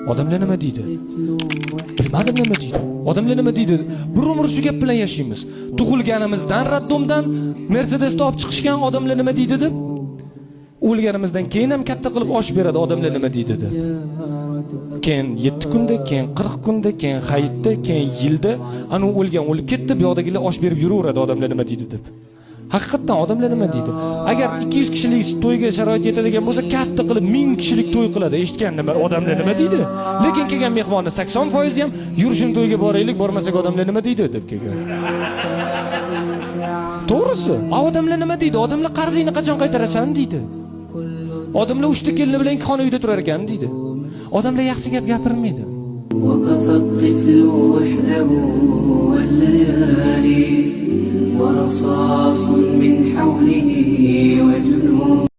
Odamlar nima deydi? Bilmadim nima deydi. Odamlar nima deydi? Bir umr shu gap bilan yashaymiz. Tug'ilganimizdan raddomdan Mercedesni olib chiqishgan odamlar nima deydi deb. O'lganimizdan keyin ham katta qilib osh beradi odamlar nima deydi deb. Keyin 7 kunda, keyin 40 kunda, keyin hayitda, keyin yilda ana o'lgan o'lib ketdi, bu yoqdagilar osh berib yuraveradi odamlar nima deydi deb. Haqiqatan odamlar nima deydi? Agar 200 kishilik to'yga sharoit yetadigan bo'lsa, katta qilib 1000 kishilik to'y qiladi. Eshitgandim, odamlar nima deydi? Lekin kelgan mehmonni 80% ham yurishim to'yga boraylik, bormasak odamlar nima deydi deb kelgan. To'g'risi, odamlar nima deydi? Odamlar qarzingni qachon qaytarasan deydi. Odamlar 3 ta kelini bilan xona uyda turar ekan deydi. Odamlar yaxshi gap gapirmaydi. وقف الطفل وحده والليالي ورصاص من حوله وجنون